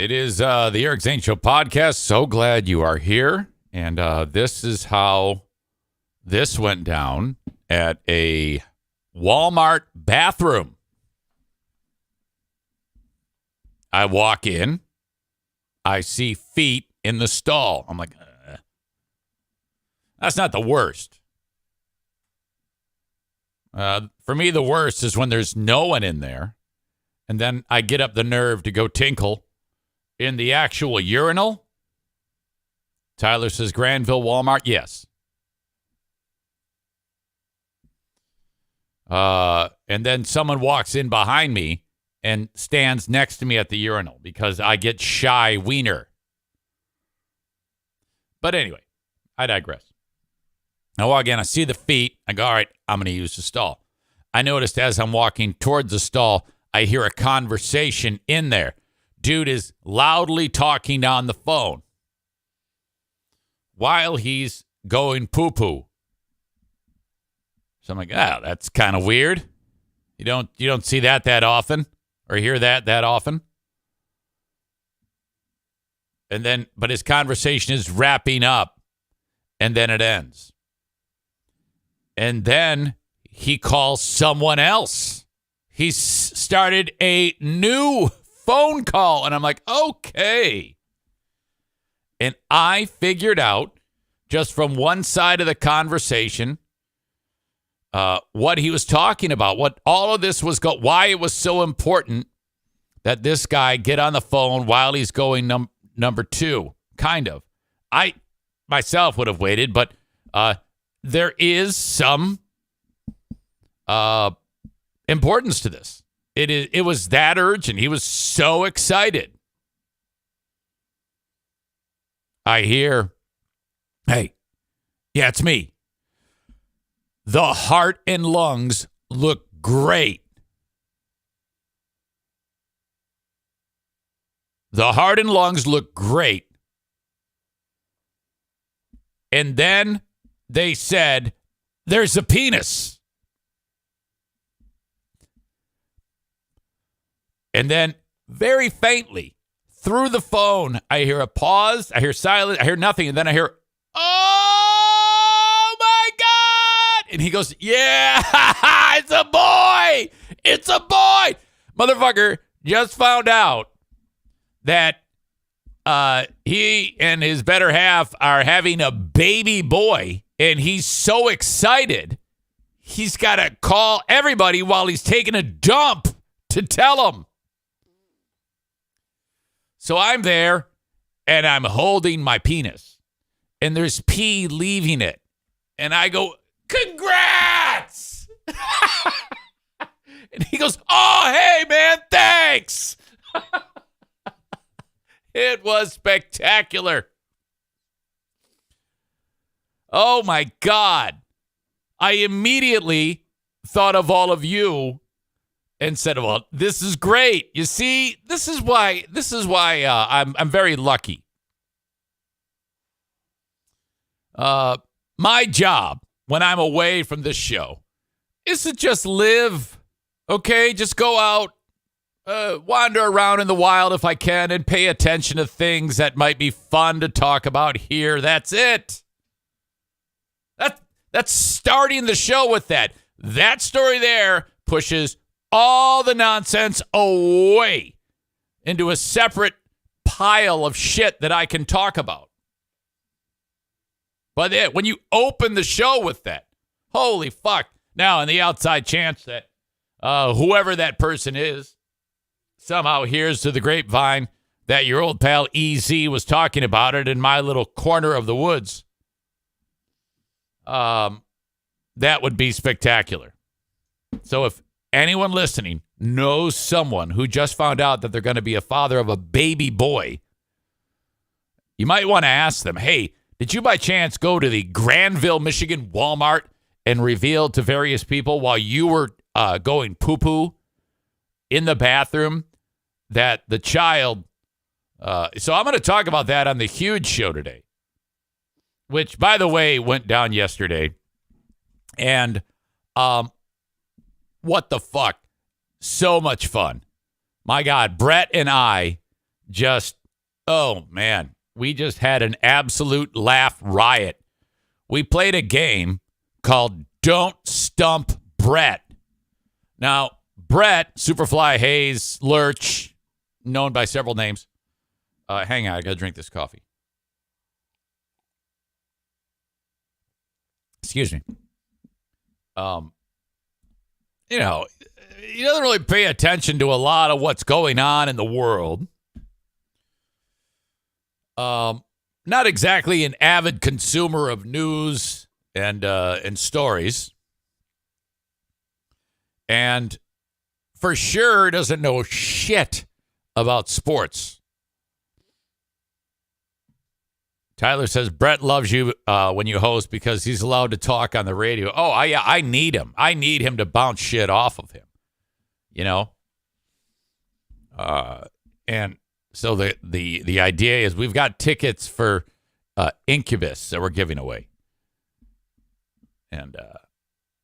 It is the Eric Zane Show podcast. So glad you are here. And this is how this went down at a Walmart bathroom. I walk in. I see feet in the stall. I'm like, that's not the worst. For me, the worst is when there's no one in there. And then I get up the nerve to go tinkle in the actual urinal. Tyler says, Granville Walmart. Yes. And then someone walks in behind me and stands next to me at the urinal because I get shy wiener. But anyway, I digress. I walk in, I see the feet. I go, all right, I'm going to use the stall. I noticed as I'm walking towards the stall, I hear a conversation in there. Dude is loudly talking on the phone while he's going poo-poo. So I'm like, that's kind of weird. You don't see that often or hear that often. And then, but his conversation is wrapping up and then it ends. And then he calls someone else. He started a new phone call. And I'm like, okay. And I figured out just from one side of the conversation what he was talking about, what all of this was, why it was so important that this guy get on the phone while he's going number two, kind of. I myself would have waited, but there is some importance to this. It was that urgent. He was so excited. I hear, hey, yeah, it's me. The heart and lungs look great. The heart and lungs look great. And then they said, there's a penis. And then very faintly through the phone, I hear a pause. I hear silence. I hear nothing. And then I hear, oh my God. And he goes, yeah, it's a boy. It's a boy. Motherfucker just found out that he and his better half are having a baby boy. And he's so excited, he's got to call everybody while he's taking a dump to tell them. So I'm there, and I'm holding my penis, and there's pee leaving it. And I go, congrats! And he goes, oh, hey, man, thanks! It was spectacular. Oh, my God. I immediately thought of all of you and said, well, this is great. You see, this is why I'm very lucky. My job when I'm away from this show is to just live, okay? Just go out, wander around in the wild if I can and pay attention to things that might be fun to talk about here. That's it. That's starting the show with that. That story there pushes all the nonsense away into a separate pile of shit that I can talk about. But when you open the show with that, holy fuck. Now, in the outside chance that whoever that person is somehow hears to the grapevine that your old pal EZ was talking about it in my little corner of the woods, that would be spectacular. So if anyone listening knows someone who just found out that they're going to be a father of a baby boy, you might want to ask them, hey, did you by chance go to the Granville, Michigan Walmart and reveal to various people while you were going poo-poo in the bathroom that the child... so I'm going to talk about that on the Huge Show today, which, by the way, went down yesterday. And what the fuck? So much fun. My God, Brett and I just, oh man, we just had an absolute laugh riot. We played a game called Don't Stump Brett. Now, Brett, Superfly Hayes, Lurch, known by several names. Hang on, I got to drink this coffee. Excuse me. You know, he doesn't really pay attention to a lot of what's going on in the world. Not exactly an avid consumer of news and stories. And for sure doesn't know shit about sports. Tyler says Brett loves you when you host because he's allowed to talk on the radio. Oh, I need him. I need him to bounce shit off of him. You know? And so the idea is we've got tickets for Incubus that we're giving away. And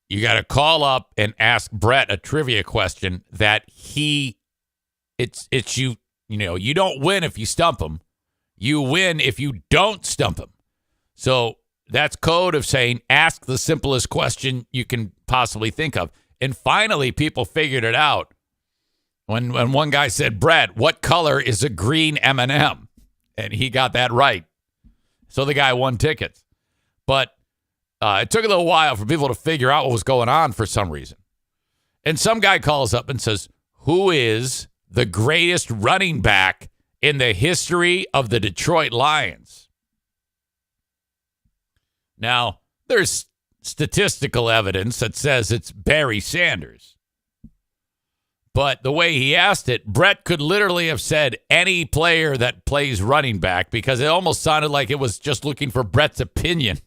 you got to call up and ask Brett a trivia question that it's you know, you don't win if you stump him. You win if you don't stump him. So that's code of saying ask the simplest question you can possibly think of. And finally, people figured it out. When one guy said, Brett, what color is a green M&M? And he got that right. So the guy won tickets. But it took a little while for people to figure out what was going on for some reason. And some guy calls up and says, who is the greatest running back in the history of the Detroit Lions? Now, there's statistical evidence that says it's Barry Sanders. But the way he asked it, Brett could literally have said any player that plays running back because it almost sounded like it was just looking for Brett's opinion.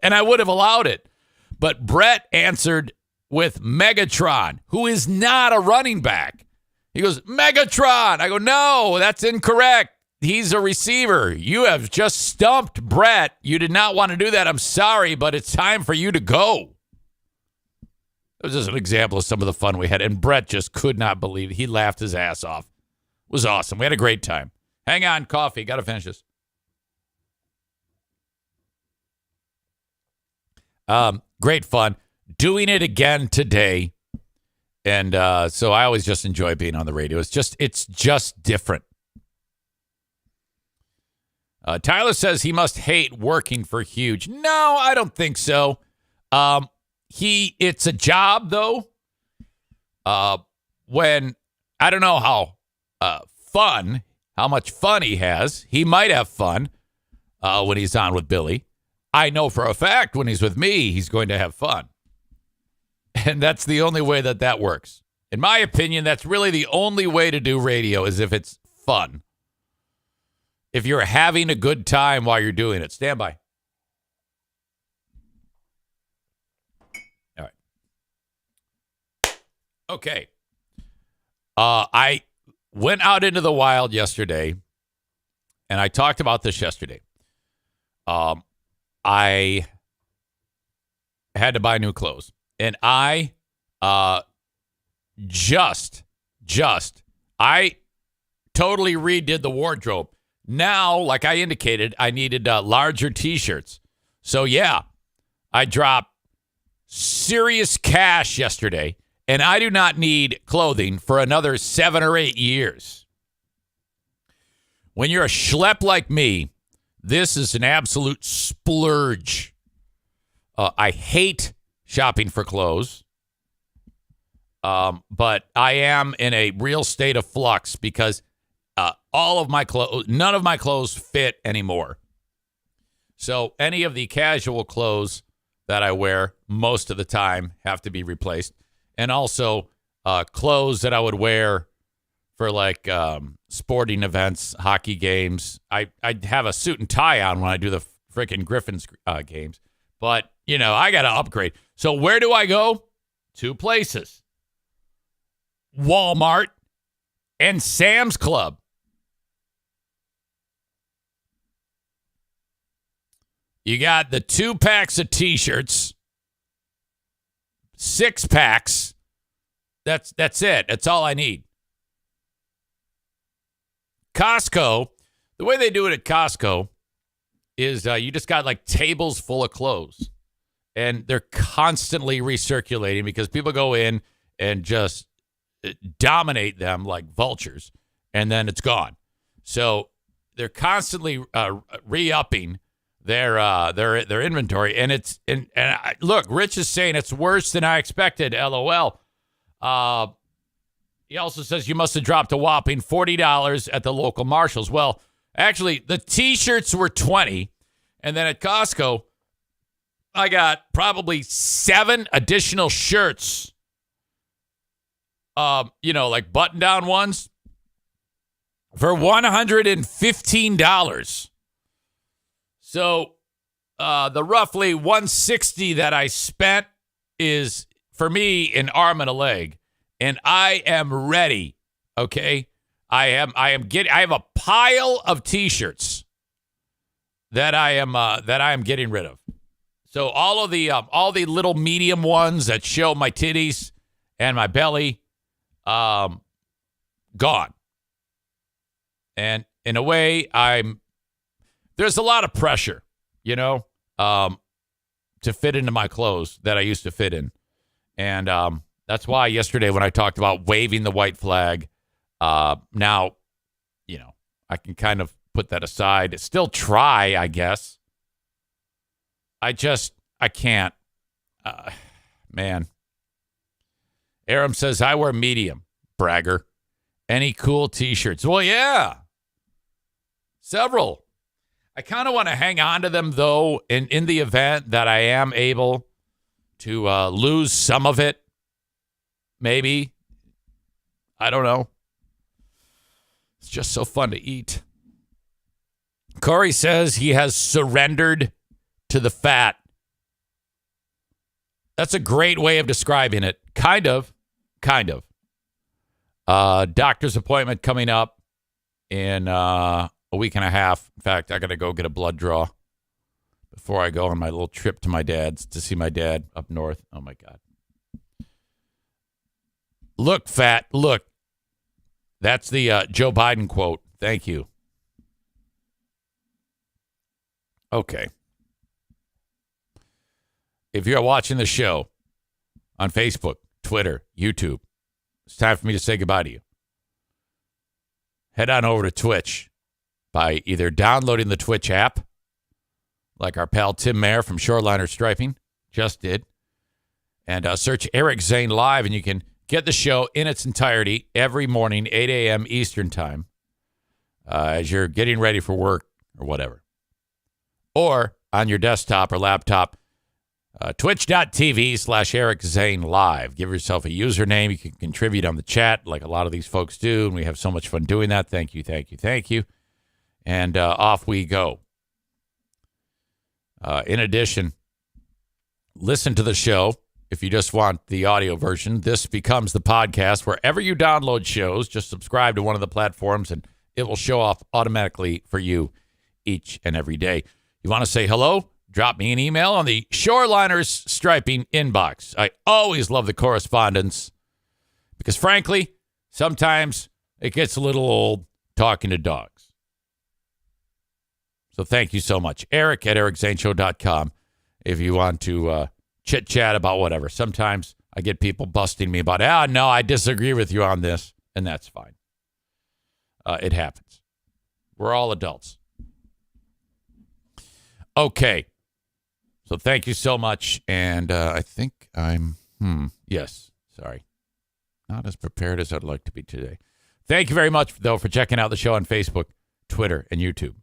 And I would have allowed it. But Brett answered with Megatron, who is not a running back. He goes, Megatron. I go, no, that's incorrect. He's a receiver. You have just stumped Brett. You did not want to do that. I'm sorry, but it's time for you to go. It was just an example of some of the fun we had. And Brett just could not believe it. He laughed his ass off. It was awesome. We had a great time. Hang on, coffee. Got to finish this. Great fun. Doing it again today. And so I always just enjoy being on the radio. It's just different. Tyler says he must hate working for Huge. No, I don't think so. It's a job though. When I don't know how much fun he has. He might have fun when he's on with Billy. I know for a fact when he's with me, he's going to have fun. And that's the only way that works. In my opinion, that's really the only way to do radio is if it's fun. If you're having a good time while you're doing it. Stand by. All right. Okay. I went out into the wild yesterday, and I talked about this yesterday. I had to buy new clothes. And I I totally redid the wardrobe. Now, like I indicated, I needed larger T-shirts. So, yeah, I dropped serious cash yesterday, and I do not need clothing for another 7 or 8 years. When you're a schlep like me, this is an absolute splurge. I hate shopping for clothes. But I am in a real state of flux because none of my clothes fit anymore. So any of the casual clothes that I wear most of the time have to be replaced. And also clothes that I would wear for like sporting events, hockey games. I have a suit and tie on when I do the freaking Griffins games. But, you know, I got to upgrade. So where do I go? 2 places. Walmart and Sam's Club. You got the 2 packs of T-shirts, 6 packs. That's it. That's all I need. Costco, the way they do it at Costco is you just got like tables full of clothes. And they're constantly recirculating because people go in and just dominate them like vultures, and then it's gone. So they're constantly re-upping their inventory, and look, Rich is saying it's worse than I expected. LOL. He also says you must have dropped a whopping $40 at the local Marshalls. Well, actually, the T-shirts were $20, and then at Costco, I got probably 7 additional shirts. Like button-down ones for $115. So the roughly $160 that I spent is, for me, an arm and a leg. And I am ready, okay? I have a pile of T-shirts that I am getting rid of. So all the little medium ones that show my titties and my belly, gone. And in a way, there's a lot of pressure, to fit into my clothes that I used to fit in. And that's why yesterday when I talked about waving the white flag, now, I can kind of put that aside. Still try, I guess. I can't. Man. Aram says, I wear medium, bragger. Any cool T-shirts? Well, yeah. Several. I kind of want to hang on to them, though, in the event that I am able to lose some of it. Maybe. I don't know. It's just so fun to eat. Corey says he has surrendered to the fat. That's a great way of describing it. Kind of. Doctor's appointment coming up in a week and a half. In fact, I got to go get a blood draw before I go on my little trip to my dad's to see my dad up north. Oh, my God. Look, fat, look. That's the Joe Biden quote. Thank you. Okay. If you're watching the show on Facebook, Twitter, YouTube, it's time for me to say goodbye to you. Head on over to Twitch by either downloading the Twitch app, like our pal Tim Mayer from Shoreliner Striping just did, and search Eric Zane Live, and you can get the show in its entirety every morning, 8 a.m. Eastern Time, as you're getting ready for work or whatever. Or on your desktop or laptop, twitch.tv/Eric Zane Live. Give yourself a username. You can contribute on the chat like a lot of these folks do, and we have so much fun doing that. Thank you. And off we go. In addition, listen to the show. If you just want the audio version, this becomes the podcast. Wherever you download shows, just subscribe to one of the platforms, and it will show off automatically for you each and every day. You want to say hello? Drop me an email on the Shoreliners Striping inbox. I always love the correspondence because, frankly, sometimes it gets a little old talking to dogs. So thank you so much. Eric at ericzaneshow.com if you want to chit-chat about whatever. Sometimes I get people busting me about, no, I disagree with you on this, and that's fine. It happens. We're all adults. Okay. So thank you so much, and I think yes, sorry. Not as prepared as I'd like to be today. Thank you very much, though, for checking out the show on Facebook, Twitter, and YouTube.